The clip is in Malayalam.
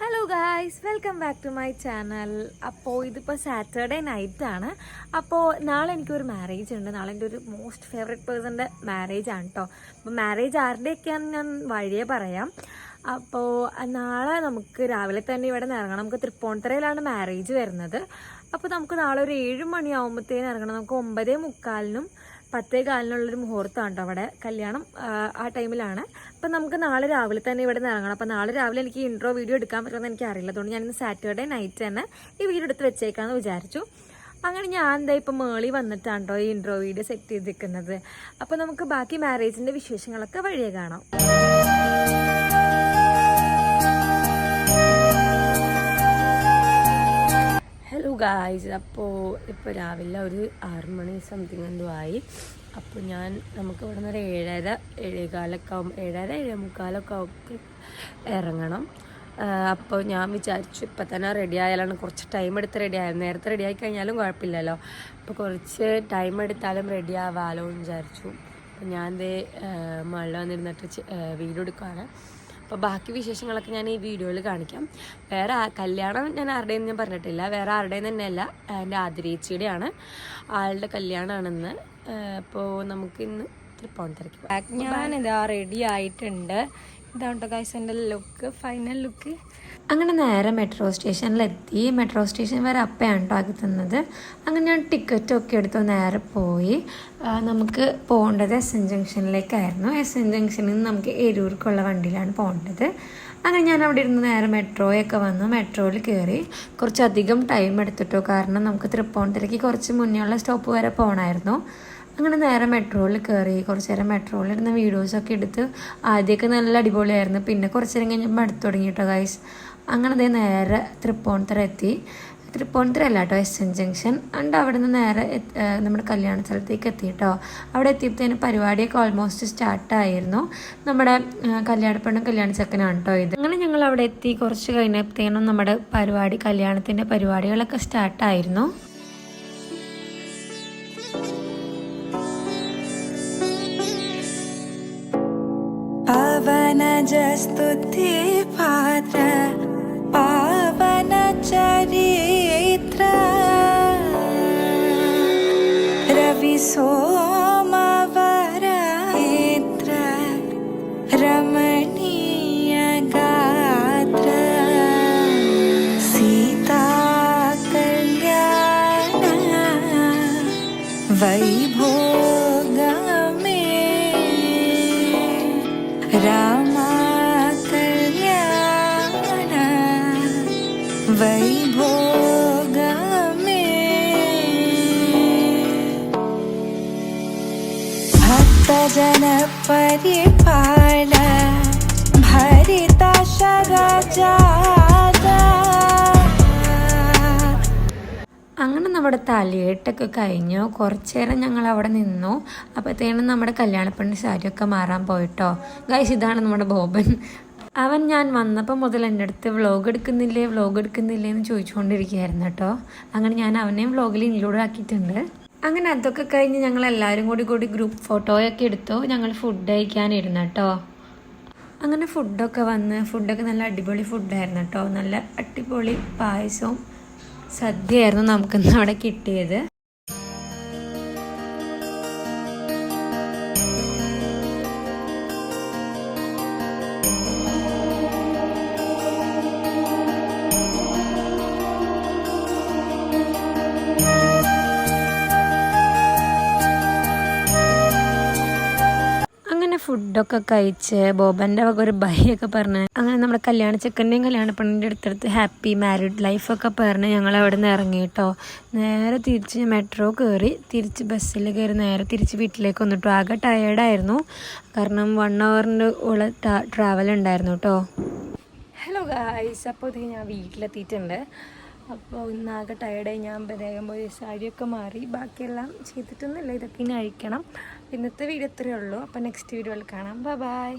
Hello guys, welcome back to my channel. അപ്പോൾ ഇതിപ്പോൾ സാറ്റർഡേ നൈറ്റാണ്. അപ്പോൾ നാളെ എനിക്കൊരു മാരേജ് ഉണ്ട്. നാളെ എൻ്റെ ഒരു മോസ്റ്റ് ഫേവറേറ്റ് പേഴ്സൻ്റെ മാരേജ് ആണ് കേട്ടോ. അപ്പോൾ മാരേജ് ആരുടെയൊക്കെയാണെന്ന് ഞാൻ വഴിയേ പറയാം. അപ്പോൾ നാളെ നമുക്ക് രാവിലെ തന്നെ ഇവിടെ നിന്ന് ഇറങ്ങണം. നമുക്ക് തൃപ്പൂണിത്തുറയിലാണ് മാരേജ് വരുന്നത്. അപ്പോൾ നമുക്ക് നാളെ ഒരു 7 മണിയാകുമ്പോഴത്തേനും ഇറങ്ങണം. നമുക്ക് 9:45-നും 10:15-നുള്ളൊരു മുഹൂർത്തമാണ് കേട്ടോ അവിടെ കല്യാണം. ആ ടൈമിലാണ്. അപ്പം നമുക്ക് നാളെ രാവിലെ തന്നെ ഇവിടെ നിന്ന് ഇറങ്ങണം. അപ്പം നാളെ രാവിലെ എനിക്ക് ഇൻട്രോ വീഡിയോ എടുക്കാൻ പറ്റുമെന്ന് എനിക്ക് അറിയില്ല. അതുകൊണ്ട് ഞാൻ ഇന്ന് സാറ്റർഡേ നൈറ്റ് തന്നെ ഈ വീഡിയോ എടുത്ത് വെച്ചേക്കാമെന്ന് വിചാരിച്ചു. അങ്ങനെ ഞാൻ എന്താ ഇപ്പം മേളി വന്നിട്ടാണ് കേട്ടോ ഈ ഇൻട്രോ വീഡിയോ സെറ്റ് ചെയ്തിരിക്കുന്നത്. അപ്പോൾ നമുക്ക് ബാക്കി മാരേജിൻ്റെ വിശേഷങ്ങളൊക്കെ വഴിയേ കാണാം. ഹലോ ഗായ്സ്, അപ്പോൾ ഇപ്പോൾ രാവിലെ ഒരു 6 മണി സംതിങ് എന്തോ ആയി. അപ്പോൾ നമുക്ക് ഇവിടെ നിന്ന് ഒരു 7:30, 7:15 ആവും, 7:30, 7:45 ആവും ഇറങ്ങണം. അപ്പോൾ ഞാൻ വിചാരിച്ചു ഇപ്പം തന്നെ റെഡി ആയാലാണ്, കുറച്ച് ടൈം എടുത്ത് റെഡി ആയാലും, നേരത്തെ റെഡി ആയി കഴിഞ്ഞാലും കുഴപ്പമില്ലല്ലോ. അപ്പോൾ കുറച്ച് ടൈം എടുത്താലും റെഡി ആവാമല്ലോ എന്ന് വിചാരിച്ചു. അപ്പോൾ ഞാൻ മഴ വന്നിരുന്നിട്ട് വീഡിയോ എടുക്കുകയാണ്. അപ്പോൾ ബാക്കി വിശേഷങ്ങളൊക്കെ ഞാൻ ഈ വീഡിയോയിൽ കാണിക്കാം. വേറെ കല്യാണം ഞാൻ ആരുടെയും ഞാൻ പറഞ്ഞിട്ടില്ല, വേറെ ആരുടെയും തന്നെയല്ല, എൻ്റെ ആതിരേച്ചിയുടെയാണ്. ആളുടെ കല്യാണമാണെന്ന്. അപ്പോൾ നമുക്കിന്ന് തൃപ്പൂണിത്തുറയ്ക്ക് ഞാനിതാ റെഡി ആയിട്ടുണ്ട്. ഇതാണ് ഗൈസ് എൻ്റെ ലുക്ക്, ഫൈനൽ ലുക്ക്. അങ്ങനെ നേരെ മെട്രോ സ്റ്റേഷനിലെത്തി. മെട്രോ സ്റ്റേഷൻ വരെ അപ്പയാണ് കേട്ടോ ആക്കുന്നത്. അങ്ങനെ ഞാൻ ടിക്കറ്റൊക്കെ എടുത്തു നേരെ പോയി. നമുക്ക് പോകേണ്ടത് SN ജംഗ്ഷനിലേക്കായിരുന്നു. SN ജംഗ്ഷനിൽ നിന്ന് നമുക്ക് എരൂർക്കുള്ള വണ്ടിയിലാണ് പോകേണ്ടത്. അങ്ങനെ ഞാൻ അവിടെ ഇരുന്ന് നേരെ മെട്രോയൊക്കെ വന്നു. മെട്രോയിൽ കയറി. കുറച്ചധികം ടൈം എടുത്തിട്ടോ, കാരണം നമുക്ക് തൃപ്പൂണിത്തുറയ്ക്ക് കുറച്ച് മുന്നേ ഉള്ള സ്റ്റോപ്പ് വരെ പോകണമായിരുന്നു. അങ്ങനെ നേരെ മെട്രോയിൽ കയറി. കുറച്ച് നേരം മെട്രോയിൽ ഇരുന്ന് വീഡിയോസൊക്കെ എടുത്ത് ആദ്യമൊക്കെ നല്ല അടിപൊളിയായിരുന്നു. പിന്നെ കുറച്ച് നേരം കഴിഞ്ഞപ്പോൾ അടുത്ത് തുടങ്ങി കേട്ടോ ഗൈസ്. അങ്ങനെ നേരെ തൃപ്പൂണിത്തുറ എത്തി. തൃപ്പൂണിത്തുറ അല്ല കേട്ടോ SN ജംഗ്ഷൻ. and അവിടെ നിന്ന് നേരെ നമ്മുടെ കല്യാണ സ്ഥലത്തേക്ക് എത്തി കേട്ടോ. അവിടെ എത്തിയപ്പോഴത്തേന് പരിപാടിയൊക്കെ ഓൾമോസ്റ്റ് സ്റ്റാർട്ടായിരുന്നു. നമ്മുടെ കല്യാണപ്പെണ്ണും കല്യാണ ചെക്കനാണ് കേട്ടോ ഇത്. അങ്ങനെ ഞങ്ങൾ അവിടെ എത്തി. കുറച്ച് കഴിഞ്ഞപ്പോഴത്തേനും നമ്മുടെ കല്യാണത്തിൻ്റെ പരിപാടികളൊക്കെ സ്റ്റാർട്ടായിരുന്നു. पावन जस्तुति पात्र पावन चरित्र रवि सोमवर नेत्र रमणीय गात्र सीता कल्याण वैभोग रामा कल्याण वैभोग भक्तजन परिपाल भरिता शरजादा. അങ്ങനെ നമ്മുടെ തലയെട്ടൊക്കെ കഴിഞ്ഞു. കുറച്ച് നേരം ഞങ്ങൾ അവിടെ നിന്നു. അപ്പോഴത്തേനും നമ്മുടെ കല്യാണപ്പെണ്ണ് സാരിയൊക്കെ മാറാൻ പോയിട്ടോ. ഗൈസ്, ഇതാണ് നമ്മുടെ ബോബൻ. അവൻ ഞാൻ വന്നപ്പോൾ മുതൽ എൻ്റെ അടുത്ത് വ്ളോഗ് എടുക്കുന്നില്ലേ എന്ന് ചോദിച്ചുകൊണ്ടിരിക്കുകയായിരുന്നു കേട്ടോ. അങ്ങനെ ഞാൻ അവനെയും വ്ളോഗിൽ ഇൻക്ലൂഡ് ആക്കിയിട്ടുണ്ട്. അങ്ങനെ അതൊക്കെ കഴിഞ്ഞ് ഞങ്ങൾ എല്ലാവരും കൂടി ഗ്രൂപ്പ് ഫോട്ടോയൊക്കെ എടുത്തു. ഞങ്ങൾ ഫുഡ് കഴിക്കാനിരുന്നു കേട്ടോ. അങ്ങനെ ഫുഡൊക്കെ നല്ല അടിപൊളി ഫുഡായിരുന്നു കേട്ടോ. നല്ല അടിപൊളി പായസവും സദ്യയായിരുന്നു നമുക്കിന്ന് അവിടെ കിട്ടിയത്. ഫുഡൊക്കെ കഴിച്ച് ബോബൻ്റെ വക ഒരു ബൈ ഒക്കെ പറഞ്ഞ് അങ്ങനെ നമ്മുടെ കല്യാണ ചെക്കൻ്റെയും കല്യാണപ്പെണ്ണിൻ്റെ അടുത്തടുത്ത് ഹാപ്പി മാരീഡ് ലൈഫൊക്കെ പറഞ്ഞ് ഞങ്ങൾ അവിടെ നിന്ന് ഇറങ്ങി കേട്ടോ. നേരെ തിരിച്ച് മെട്രോ കയറി, തിരിച്ച് ബസ്സിൽ കയറി നേരെ തിരിച്ച് വീട്ടിലേക്ക് വന്നിട്ടു. ആകെ ടയേർഡായിരുന്നു, കാരണം 1 hourൻ്റെ ഉള്ള ട്രാവൽ ഉണ്ടായിരുന്നു കേട്ടോ. ഹലോ ഗായ്സ്, അപ്പോൾ ഇത് ഞാൻ വീട്ടിലെത്തിയിട്ടുണ്ട്. അപ്പോൾ ഇന്നാകെ ടയേർഡായി. ഞാൻ വേഗം പോയി സാരിയൊക്കെ മാറി. ബാക്കിയെല്ലാം ചെയ്തിട്ടൊന്നുമില്ല, ഇതൊക്കെ ഇനി അഴിക്കണം. ഇന്നത്തെ വീഡിയോ ഇത്രയേ ഉള്ളൂ. അപ്പോൾ നെക്സ്റ്റ് വീഡിയോയിൽ കാണാം. ബൈ.